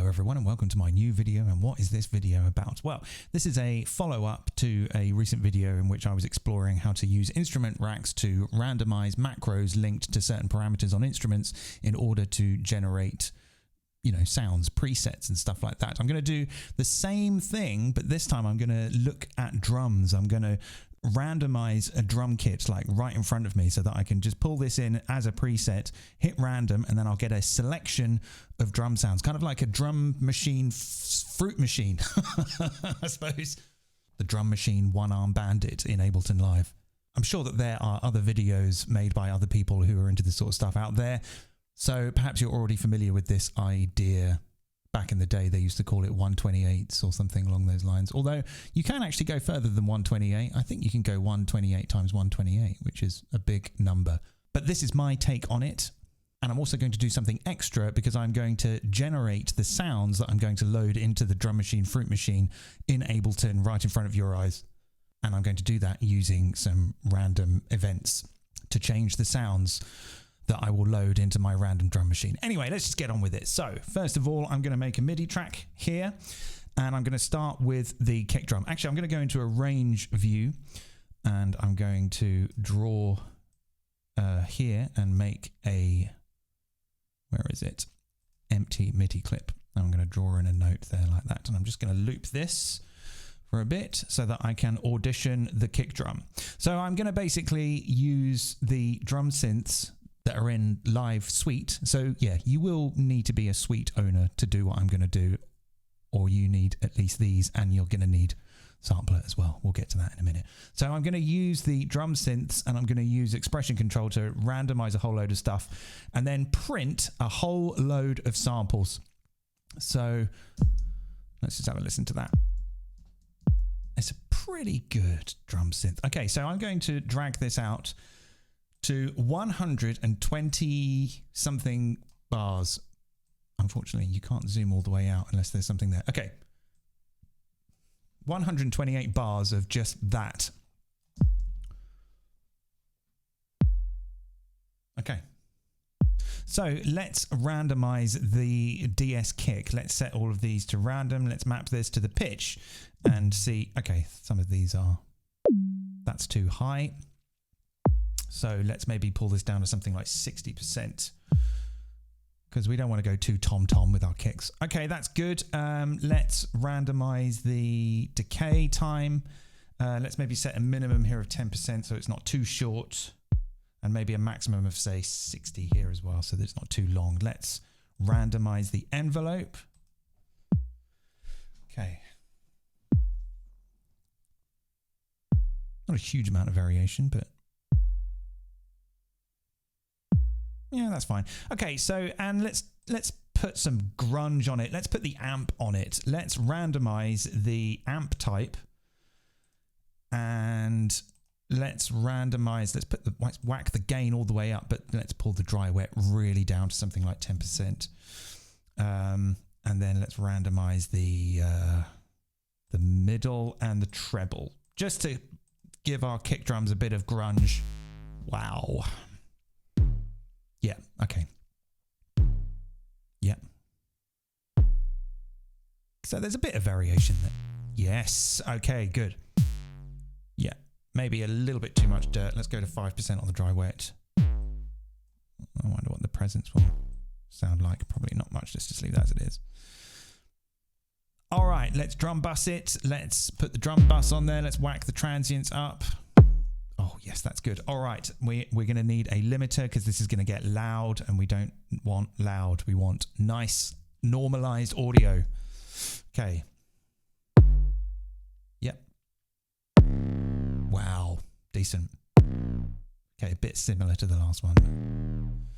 everyone, and welcome to my new video. And what is this video about? Well, this is a follow-up to a recent video in which I was exploring how to use instrument racks to randomize macros linked to certain parameters on instruments in order to generate, you know, sounds, presets and stuff like that. I'm going to do the same thing, but this time I'm going to look at drums. I'm going to randomize a drum kit like right in front of me so that I can just pull this in as a preset, hit random, and then I'll get a selection of drum sounds, kind of like a drum machine, fruit machine, I suppose. The drum machine one-arm bandit in Ableton Live. I'm sure that there are other videos made by other people who are into this sort of stuff out there, so perhaps you're already familiar with this idea. Back in the day, they used to call it 128s or something along those lines. Although you can actually go further than 128. I think you can go 128 times 128, which is a big number. But this is my take on it. And I'm also going to do something extra because I'm going to generate the sounds that I'm going to load into the drum machine, fruit machine in Ableton right in front of your eyes. And I'm going to do that using some random events to change the sounds that I will load into my random drum machine. Anyway, let's just get on with it. So first of all, I'm going to make a MIDI track here, and I'm going to start with the kick drum. Actually, I'm going to go into a range view, and I'm going to draw here and make a, where is it? Empty MIDI clip. I'm going to draw in a note there like that, and I'm just going to loop this for a bit so that I can audition the kick drum. So I'm going to basically use the drum synths that are in Live Suite. So yeah, you will need to be a suite owner to do what I'm going to do, or you need at least these, and you're going to need sampler as well. We'll get to that in a minute. So I'm going to use the drum synths, and I'm going to use expression control to randomize a whole load of stuff and then print a whole load of samples. So let's just have a listen to that. It's a pretty good drum synth. Okay, so I'm going to drag this out to 120 something bars. Unfortunately, you can't zoom all the way out unless there's something there. Okay. 128 bars of just that. Okay. So let's randomize the DS kick. Let's set all of these to random. Let's map this to the pitch and see. Okay, some of these are, that's too high. So let's maybe pull this down to something like 60% because we don't want to go too tom-tom with our kicks. Okay, that's good. Let's randomize the decay time. Let's maybe set a minimum here of 10% so it's not too short, and maybe a maximum of, say, 60 here as well so that it's not too long. Let's randomize the envelope. Okay. Not a huge amount of variation, but yeah, that's fine. Okay, so, and let's put some grunge on it. Let's put the amp on it. Let's randomize the amp type, and let's randomize, let's whack the gain all the way up, but let's pull the dry wet really down to something like 10%. And then let's randomize the middle and the treble, just to give our kick drums a bit of grunge. Wow. Yeah, okay. Yeah. So there's a bit of variation there. Yes, okay, good. Yeah, maybe a little bit too much dirt. Let's go to 5% on the dry wet. I wonder what the presence will sound like. Probably not much. Let's just leave that as it is. All right, let's drum bus it. Let's put the drum bus on there. Let's whack the transients up. Oh, yes, that's good. All right, we're going to need a limiter because this is going to get loud, and we don't want loud. We want nice, normalized audio. Okay. Yep. Wow, decent. Okay, a bit similar to the last one.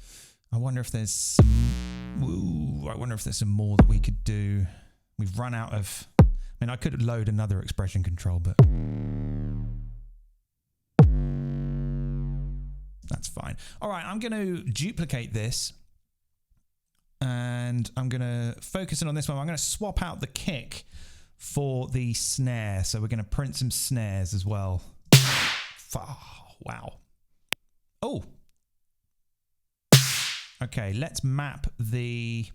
I wonder if there's some... Ooh, I wonder if there's some more that we could do. We've run out of... I mean, I could load another expression control, but... That's fine. All right, I'm going to duplicate this, and I'm going to focus in on this one. I'm going to swap out the kick for the snare. So we're going to print some snares as well. Oh, wow. Oh. Okay, let's map the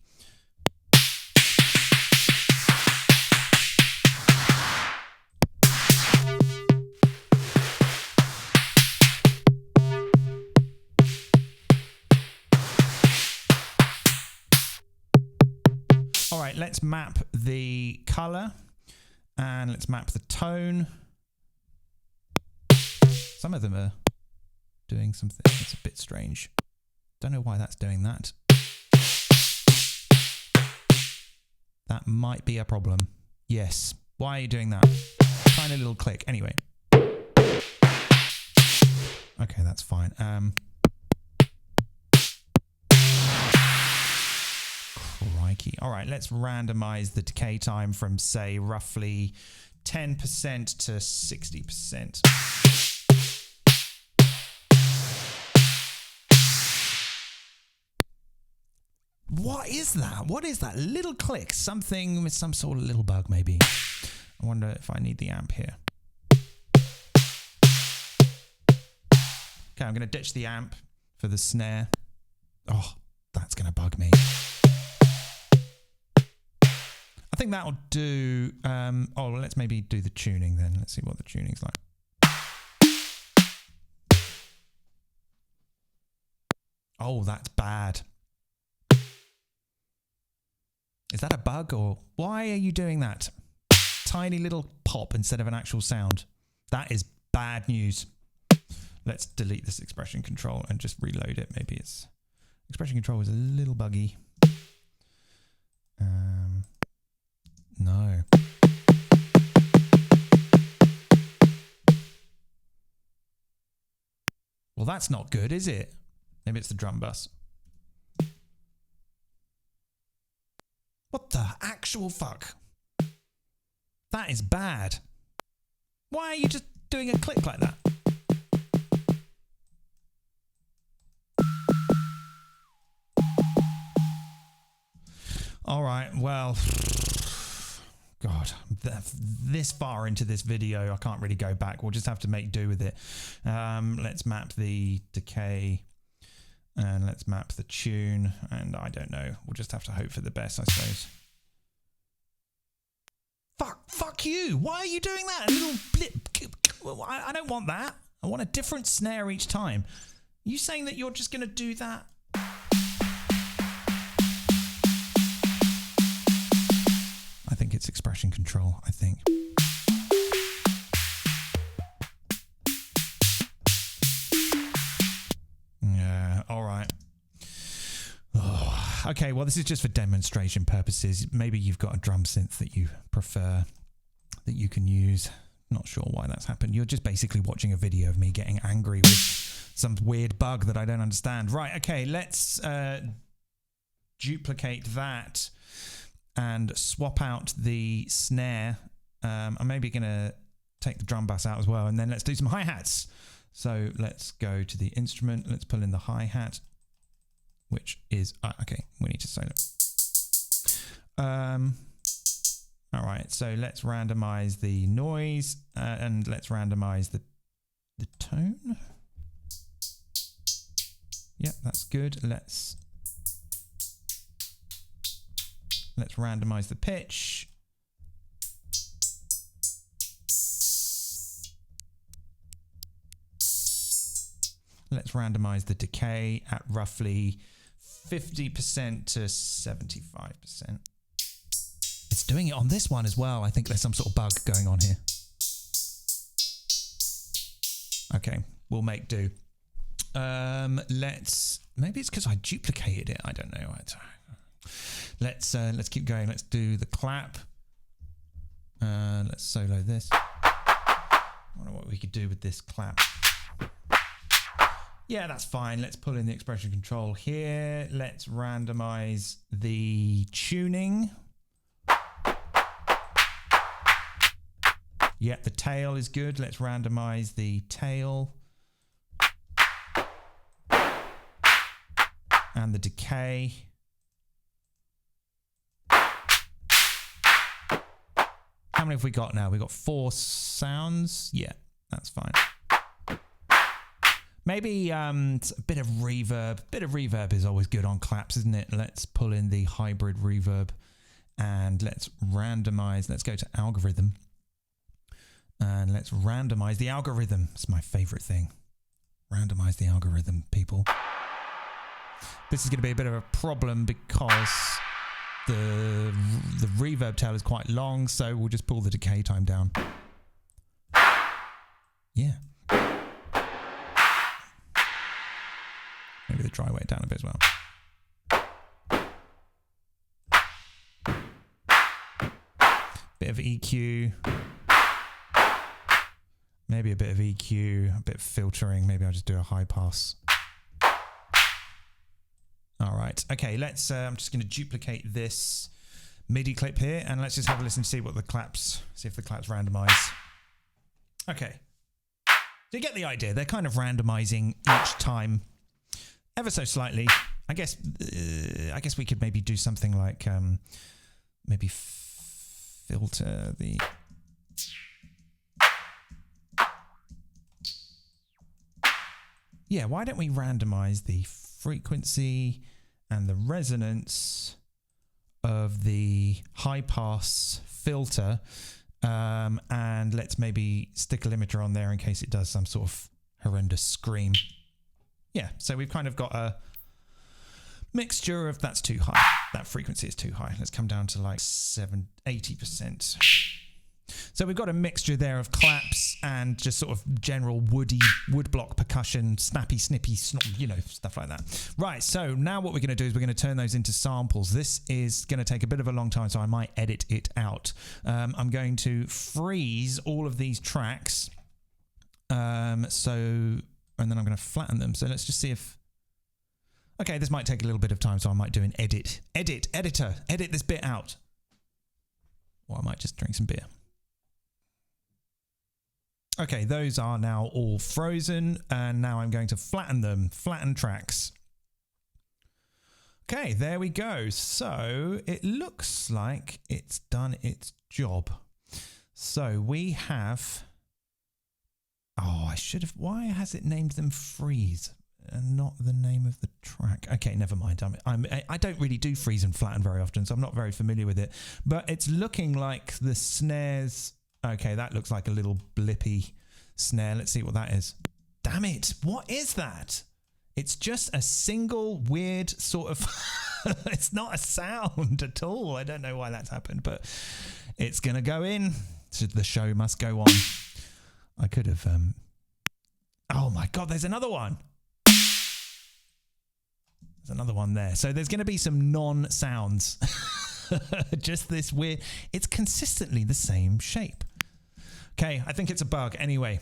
All right, let's map the color and let's map the tone. Some of them are doing something that's a bit strange. Don't know why that's doing that. That might be a problem. Yes. Why are you doing that? Tiny little click. Anyway. Okay, that's fine. Crikey. All right, let's randomize the decay time from, say, roughly 10% to 60%. What is that? What is that little click? Something with some sort of little bug, maybe. I wonder if I need the amp here. Okay, I'm going to ditch the amp for the snare. Oh, that's going to bug me. I think that'll do. Oh, well, let's maybe do the tuning then. Let's see what the tuning's like. Oh, that's bad. Is that a bug, or why are you doing that? Tiny little pop instead of an actual sound. That is bad news. Let's delete this expression control and just reload it. Maybe it's expression control is a little buggy. No. Well, that's not good, is it? Maybe it's the drum bus. What the actual fuck? That is bad. Why are you just doing a click like that? All right, well, God, this far into this video, I can't really go back. We'll just have to make do with it. Let's map the decay and let's map the tune. And I don't know. We'll just have to hope for the best, I suppose. Fuck you. Why are you doing that? A little blip. I don't want that. I want a different snare each time. Are you saying that you're just going to do that? I think it's expression control, I think. Yeah, all right. Oh, okay, well, this is just for demonstration purposes. Maybe you've got a drum synth that you prefer, that you can use. Not sure why that's happened. You're just basically watching a video of me getting angry with some weird bug that I don't understand. Right, okay, let's duplicate that and swap out the snare. I'm maybe going to take the drum bass out as well, and then let's do some hi-hats. So let's go to the instrument. Let's pull in the hi-hat, which is... okay, we need to solo. All right, so let's randomize the noise, and let's randomize the tone. Yeah, that's good. Let's randomize the pitch. Let's randomize the decay at roughly 50% to 75%. It's doing it on this one as well. I think there's some sort of bug going on here. Okay, we'll make do. Maybe it's because I duplicated it. I don't know. Let's keep going. Let's do the clap. Let's solo this. I wonder what we could do with this clap. Yeah, that's fine. Let's pull in the expression control here. Let's randomize the tuning. Yeah, the tail is good. Let's randomize the tail. And the decay. How many have we got now? We've got 4 sounds. Yeah, that's fine. Maybe a bit of reverb. A bit of reverb is always good on claps, isn't it? Let's pull in the hybrid reverb and let's randomize. Let's go to algorithm and let's randomize the algorithm. It's my favorite thing. Randomize the algorithm, people. This is going to be a bit of a problem because the the reverb tail is quite long, so we'll just pull the decay time down. Yeah. Maybe the dry weight down a bit as well. Bit of EQ. Maybe a bit of EQ, a bit of filtering. Maybe I'll just do a high pass. All right. Okay, let's, I'm just going to duplicate this MIDI clip here and let's just have a listen to see what the claps, see if the claps randomize. Okay. So you get the idea. They're kind of randomizing each time ever so slightly. I guess we could maybe do something like maybe filter the... Yeah, why don't we randomize the frequency and the resonance of the high pass filter, and let's maybe stick a limiter on there in case it does some sort of horrendous scream. Yeah, so we've kind of got a mixture of that's too high. That frequency is too high. Let's come down to like 80%. So we've got a mixture there of claps and just sort of general woodblock percussion, snappy, snippy, you know, stuff like that. Right, so now what we're going to do is we're going to turn those into samples. This is going to take a bit of a long time, so I might edit it out. I'm going to freeze all of these tracks. And then I'm going to flatten them. So let's just see if... Okay, this might take a little bit of time, so I might do an editor, edit this bit out. Or I might just drink some beer. Okay, those are now all frozen, and now I'm going to flatten them, flatten tracks. Okay, there we go. So it looks like it's done its job. So we have... Oh, I should have... Why has it named them freeze and not the name of the track? Okay, never mind. I don't really do freeze and flatten very often, so I'm not very familiar with it. But it's looking like the snares... Okay, that looks like a little blippy snare. Let's see what that is. Damn it. What is that? It's just a single weird sort of... It's not a sound at all. I don't know why that's happened, but it's going to go in. So the show must go on. I could have... Oh my God, there's another one. There's another one there. So there's going to be some non-sounds. Just this weird... It's consistently the same shape. Okay, I think it's a bug. Anyway,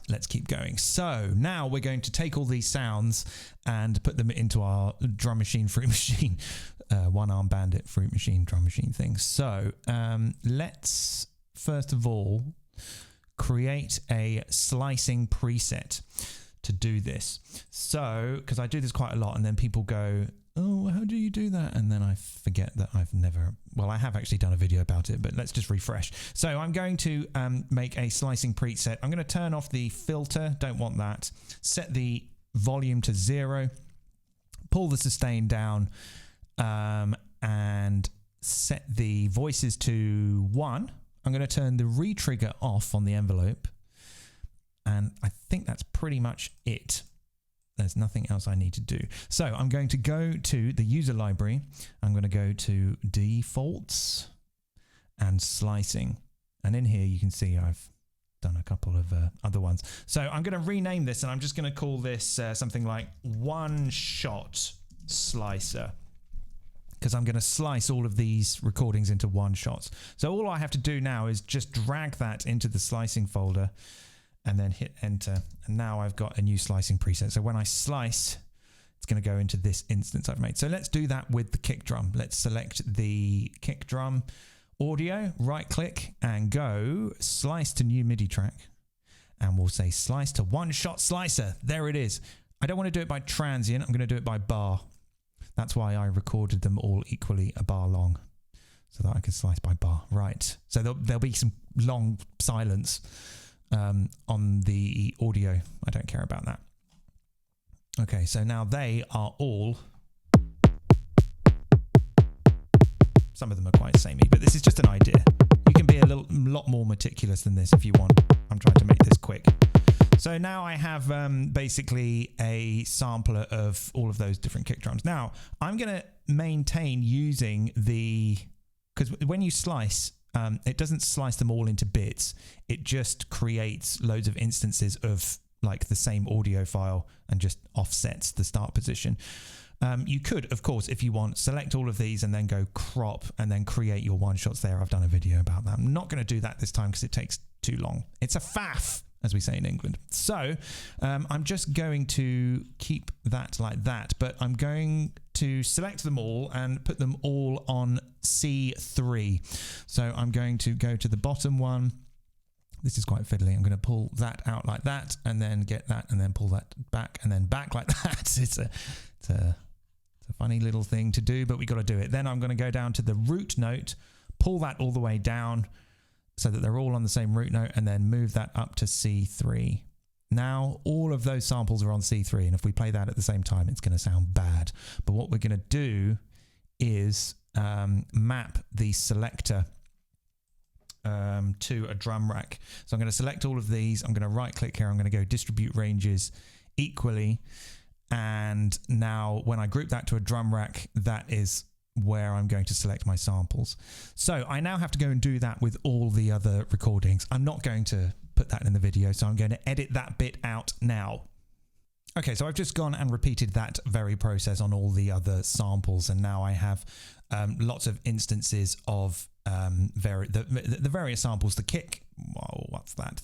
let's keep going. So now we're going to take all these sounds and put them into our drum machine, fruit machine, one-arm bandit, fruit machine, drum machine thing. So let's first of all create a slicing preset to do this. So, because I do this quite a lot and then people go, oh, how do you do that? And then I forget that I've never... Well, I have actually done a video about it, but let's just refresh. So I'm going to make a slicing preset. I'm going to turn off the filter. Don't want that. Set the volume to 0. Pull the sustain down and set the voices to 1. I'm going to turn the retrigger off on the envelope. And I think that's pretty much it. There's nothing else I need to do. So I'm going to go to the user library. I'm going to go to defaults and slicing. And in here you can see I've done a couple of other ones. So I'm going to rename this and I'm just going to call this something like one shot slicer, because I'm going to slice all of these recordings into one shots. So all I have to do now is just drag that into the slicing folder and then hit enter. And now I've got a new slicing preset. So when I slice, it's going to go into this instance I've made. So let's do that with the kick drum. Let's select the kick drum audio, right click and go slice to new MIDI track. And we'll say slice to one shot slicer. There it is. I don't want to do it by transient. I'm going to do it by bar. That's why I recorded them all equally a bar long, so that I can slice by bar. Right. So there'll be some long silence on the audio. I don't care about that. Okay, so now they are all... Some of them are quite samey, but this is just an idea. You can be a lot more meticulous than this if you want. I'm trying to make this quick. So now I have basically a sampler of all of those different kick drums. Now, I'm going to maintain using the because when you slice, it doesn't slice them all into bits. It just creates loads of instances of like the same audio file and just offsets the start position. You could, of course, if you want, select all of these and then go crop and then create your one shots there. I've done a video about that. I'm not going to do that this time because it takes too long. It's a faff, as we say in England. So I'm just going to keep that like that, but I'm going to select them all and put them all on C3. So I'm going to go to the bottom one. This is quite fiddly. I'm going to pull that out like that and then get that and then pull that back and then back like that. It's a funny little thing to do, but we got to do it. Then I'm going to go down to the root note, pull that all the way down so that they're all on the same root note, and then move that up to C3. Now all of those samples are on C3, and if we play that at the same time, it's going to sound bad. But what we're going to do is map the selector to a drum rack. So I'm going to select all of these. I'm going to right click here. I'm going to go distribute ranges equally. And now when I group that to a drum rack, that is where I'm going to select my samples. So I now have to go and do that with all the other recordings. I'm not going to put that in the video, so I'm going to edit that bit out now. Okay, so I've just gone and repeated that very process on all the other samples, and now I have lots of instances of the various samples. The kick, whoa, what's that?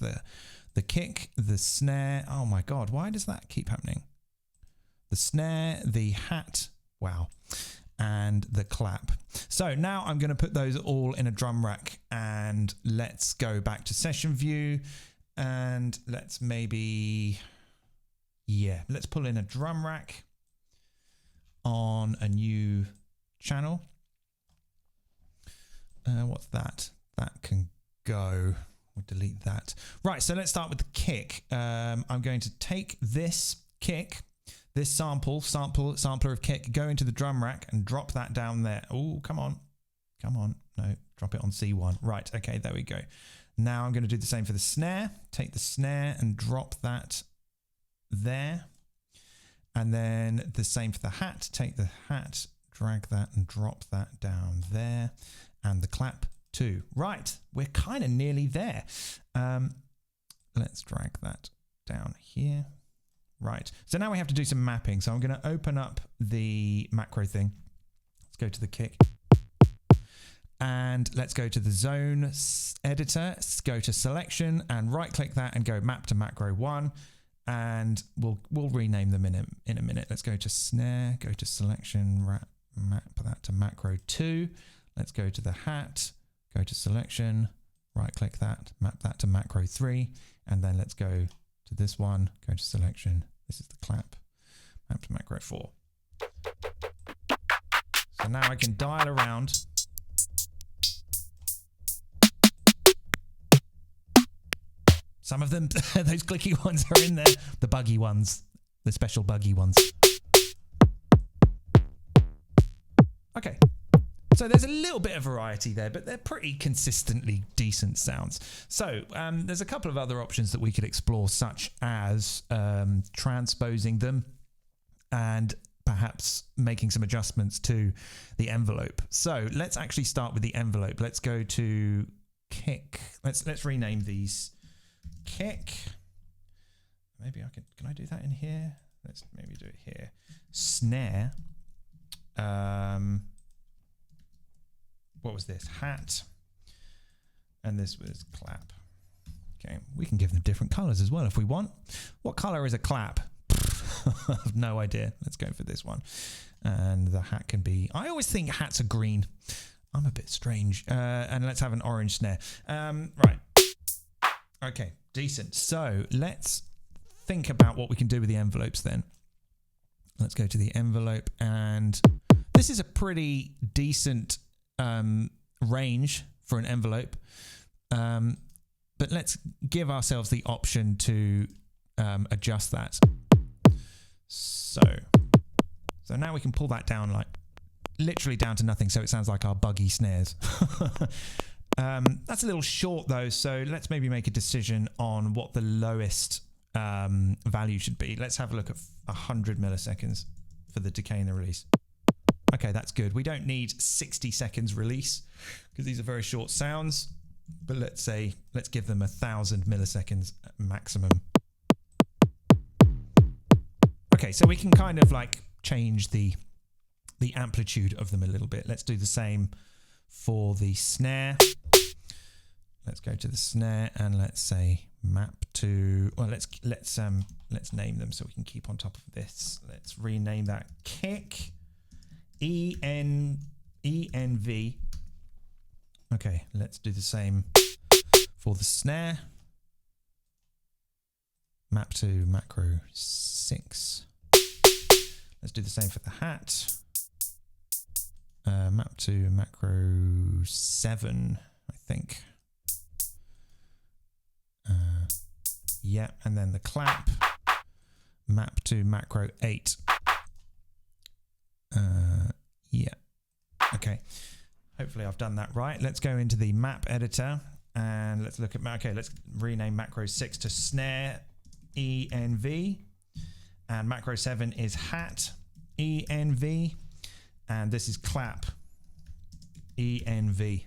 The kick, the snare. Oh my God, why does that keep happening? The snare, the hat, wow, and the clap. So now I'm going to put those all in a drum rack, and let's go back to session view, and let's maybe, yeah, let's pull in a drum rack on a new channel. What's that? That can go. We'll delete that. Right, so let's start with the kick. I'm going to take this kick, this sampler of kick, go into the drum rack and drop that down there. Oh, come on. No, drop it on C1. Right, okay, there we go. Now I'm going to do the same for the snare. Take the snare and drop that there. And then the same for the hat. Take the hat, drag that and drop that down there. And the clap too. Right, we're kind of nearly there. Let's drag that down here. Right, so now we have to do some mapping. So I'm going to open up the macro thing. Let's go to the kick. And let's go to the zone editor. Let's go to selection and right click that and go map to macro 1. And we'll rename them in a minute. Let's go to snare, go to selection, map that to macro 2. Let's go to the hat, go to selection, right click that, map that to macro 3. And then let's go to this one, go to selection. This is the clap, map to macro 4. So now I can dial around. Some of them, those clicky ones are in there. The buggy ones, the special buggy ones. Okay. So there's a little bit of variety there, but they're pretty consistently decent sounds. So there's a couple of other options that we could explore, such as transposing them and perhaps making some adjustments to the envelope. So let's actually start with the envelope. Let's go to kick. Let's rename these kick. Maybe I can I do that in here? Let's maybe do it here. Snare. What was this? Hat. And this was clap. Okay, we can give them different colors as well if we want. What color is a clap? I have no idea. Let's go for this one. And the hat can be, I always think hats are green. I'm a bit strange. And let's have an orange snare. Right. Okay, decent. So let's think about what we can do with the envelopes then. Let's go to the envelope, and this is a pretty decent range for an envelope, but let's give ourselves the option to adjust that. So now we can pull that down, like literally down to nothing, so it sounds like our buggy snares. That's a little short though, so let's maybe make a decision on what the lowest value should be. Let's have a look at 100 milliseconds for the decay and the release. Okay, that's good. We don't need 60 seconds release because these are very short sounds, but let's give them 1,000 milliseconds maximum. Okay, so we can kind of like change the amplitude of them a little bit. Let's do the same for the snare. Let's go to the snare and let's say map to, well, let's name them so we can keep on top of this. Let's rename that kick ENV. Okay, let's do the same for the snare. Map to macro 6. Let's do the same for the hat. Map to macro 7, I think. Yeah, and then the clap. Map to macro 8. Yeah. Okay. Hopefully I've done that right. Let's go into the map editor and let's look at, okay, let's rename macro 6 to snare ENV, and macro 7 is hat ENV, and this is clap ENV.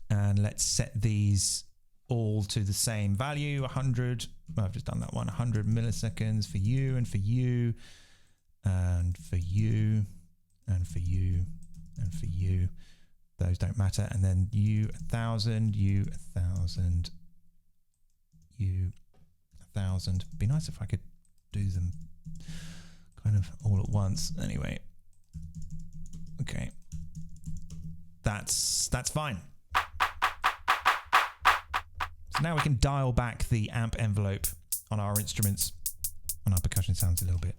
And let's set these all to the same value, 100. Well, I've just done that one, 100 milliseconds for you and for you and for you and for you and for you. Those don't matter. And then you 1,000, you 1,000, you 1,000. Be nice if I could do them kind of all at once. Anyway, okay, that's fine. So now we can dial back the amp envelope on our instruments, on our percussion sounds a little bit.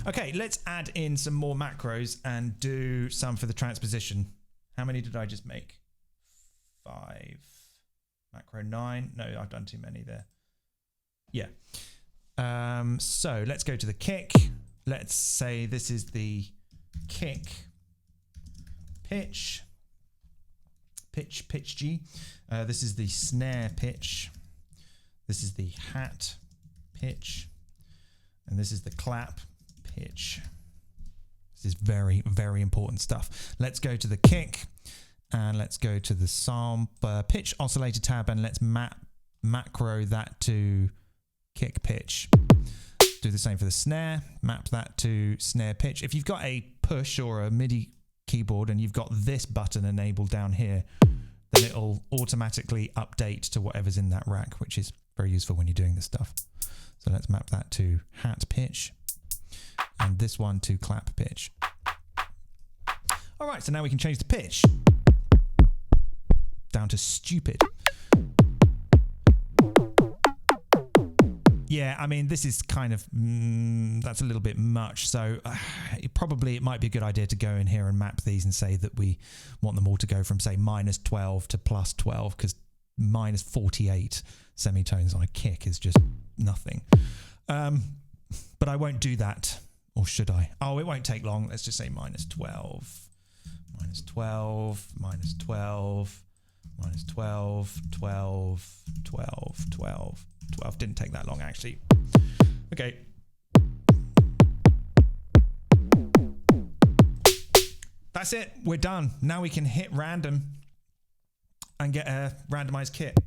Okay, let's add in some more macros and do some for the transposition. How many did I just make? 5. Macro 9. No, I've done too many there. Yeah. So let's go to the kick. Let's say this is the kick pitch. Pitch G. This is the snare pitch. This is the hat pitch. And this is the clap pitch. This is very, very important stuff. Let's go to the kick and let's go to the pitch oscillator tab and let's macro that to kick pitch. Do the same for the snare, map that to snare pitch. If you've got a push or a MIDI keyboard and you've got this button enabled down here, then it'll automatically update to whatever's in that rack, which is very useful when you're doing this stuff. So let's map that to hat pitch and this one to clap pitch. All right, so now we can change the pitch down to stupid. Yeah, I mean, this is kind of, that's a little bit much. So it might be a good idea to go in here and map these and say that we want them all to go from, say, -12 to +12, because -48 semitones on a kick is just nothing. But I won't do that. Or should I? Oh, it won't take long. Let's just say -12, -12, -12, -12, 12, 12, 12. 12 didn't take that long actually. Okay. That's it. We're done. Now we can hit random and get a randomized kit.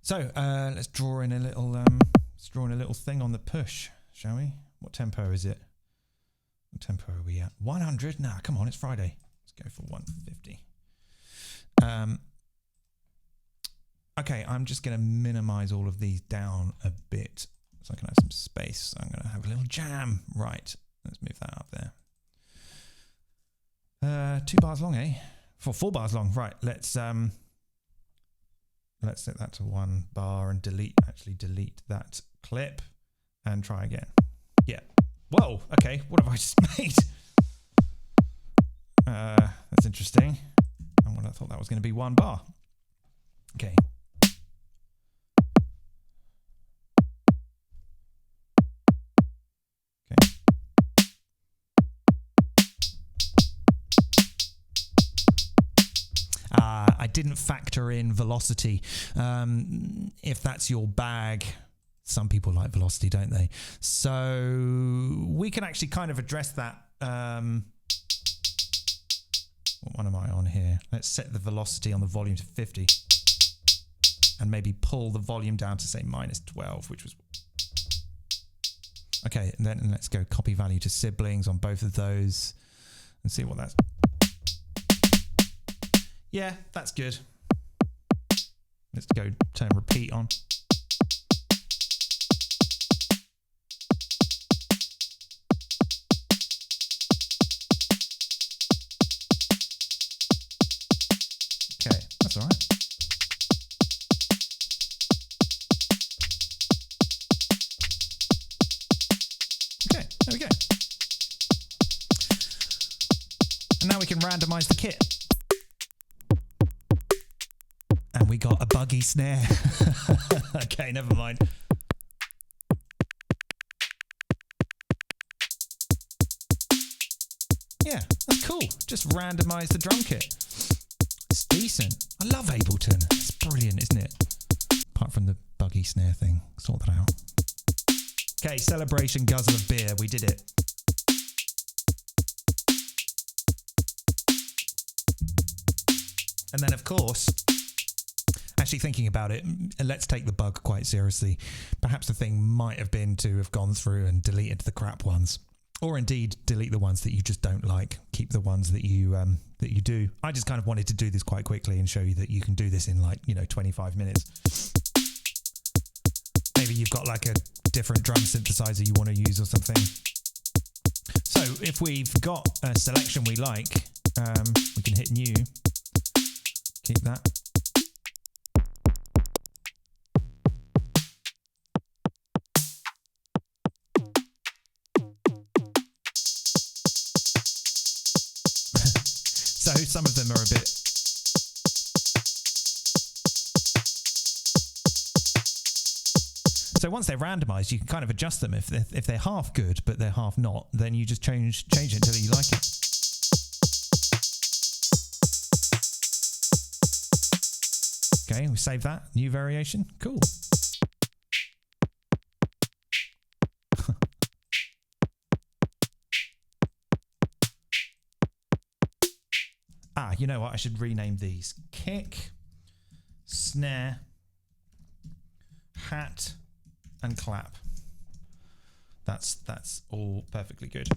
So let's draw in a little thing on the push, shall we? What tempo is it? What tempo are we at? 100? Nah, come on, it's Friday. Let's go for 150. Okay, I'm just going to minimize all of these down a bit so I can have some space. I'm going to have a little jam. Right, let's move that up there. 2 bars long, eh? 4 bars long. Right, let's set that to 1 bar and delete that clip and try again. Yeah. Whoa, okay, what have I just made? That's interesting. I thought that was going to be 1 bar. Okay. I didn't factor in velocity. If that's your bag, some people like velocity, don't they? So we can actually kind of address that. What one am I on here? Let's set the velocity on the volume to 50 and maybe pull the volume down to say -12, which was... Okay, and then let's go copy value to siblings on both of those and see what that's... Yeah, that's good. Let's go turn repeat on. Okay, that's all right. Okay, there we go. And now we can randomize the kit. And we got a buggy snare. Okay, never mind. Yeah, that's cool. Just randomize the drum kit. It's decent. I love Ableton. It's brilliant, isn't it? Apart from the buggy snare thing. Sort that out. Okay, celebration guzzle of beer. We did it. And then, of course, actually thinking about it, let's take the bug quite seriously. Perhaps the thing might have been to have gone through and deleted the crap ones, or indeed delete the ones that you just don't like. Keep the ones that you do. I just kind of wanted to do this quite quickly and show you that you can do this in, like, 25 minutes. Maybe you've got like a different drum synthesizer you want to use or something. So if we've got a selection we like, we can hit new. Keep that. So some of them are a bit... So once they're randomized, you can kind of adjust them. If they're half good, but they're half not, then you just change it until you like it. Okay, we save that. New variation. Cool. You know what? I should rename these. Kick, snare, hat, and clap. That's all perfectly good.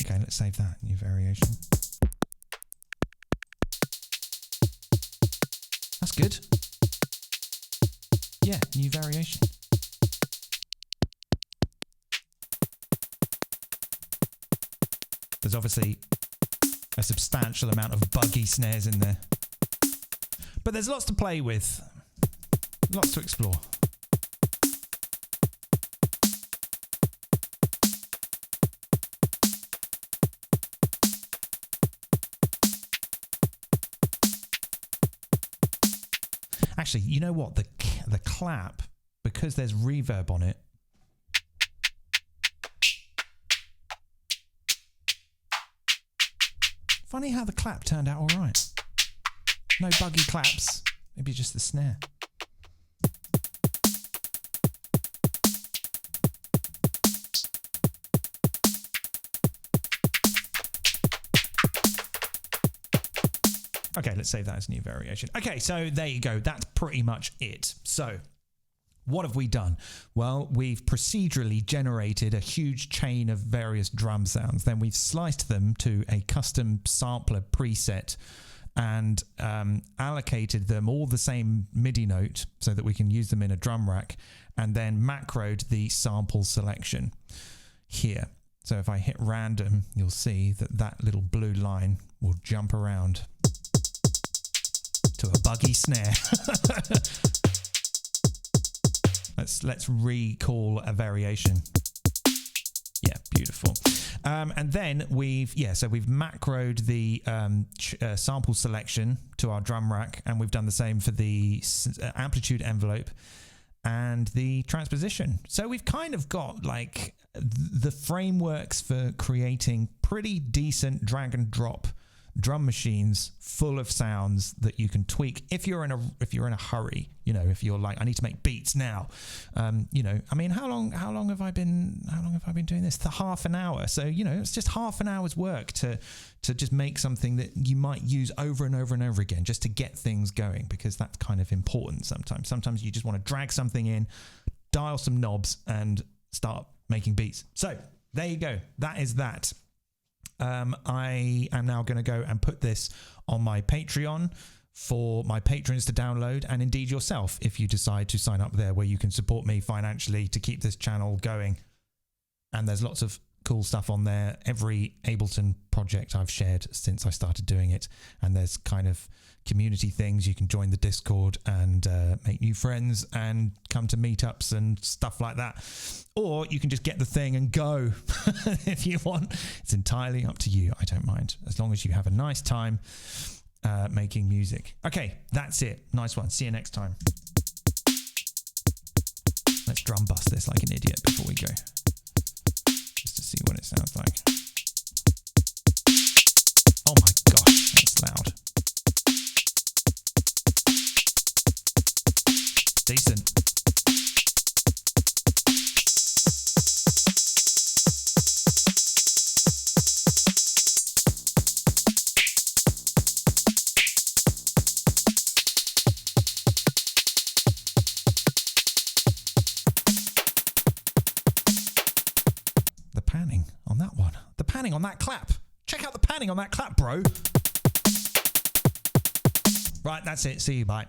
Okay, let's save that. New variation. That's good. Yeah, new variation. There's obviously a substantial amount of buggy snares in there. But there's lots to play with. Lots to explore. Actually, you know what? The clap, because there's reverb on it, funny how the clap turned out all right. No buggy claps. Maybe just the snare. Okay, let's save that as a new variation. Okay, so there you go. That's pretty much it. So what have we done? Well, we've procedurally generated a huge chain of various drum sounds. Then we've sliced them to a custom sampler preset and allocated them all the same MIDI note so that we can use them in a drum rack, and then macroed the sample selection here. So if I hit random, you'll see that that little blue line will jump around to a buggy snare. Let's recall a variation. Yeah, beautiful. And then we've macroed the sample selection to our drum rack, and we've done the same for the amplitude envelope. and the transposition. So we've kind of got like the frameworks for creating pretty decent drag and drop drum machines full of sounds that you can tweak if you're in a hurry, you know, if you're like, I need to make beats now. You know, I mean, how long have I been doing this? For half an hour. So, you know, it's just half an hour's work to just make something that you might use over and over and over again, just to get things going, because that's kind of important sometimes. Sometimes you just want to drag something in, dial some knobs and start making beats. So there you go. That is that. I am now going to go and put this on my Patreon for my patrons to download, and indeed yourself if you decide to sign up there, where you can support me financially to keep this channel going. And there's lots of cool stuff on there. Every Ableton project I've shared since I started doing it, and there's kind of community things. You can join the Discord and make new friends and come to meetups and stuff like that, or you can just get the thing and go if you want. It's entirely up to you. I don't mind, as long as you have a nice time making music. Okay, that's it. Nice one. See you next time. Let's drum bust this like an idiot before we go, just to see what it sounds like. Oh my gosh, that's loud. Decent. The panning on that one. The panning on that clap. Check out the panning on that clap, bro. Right, that's it. See you. Bye.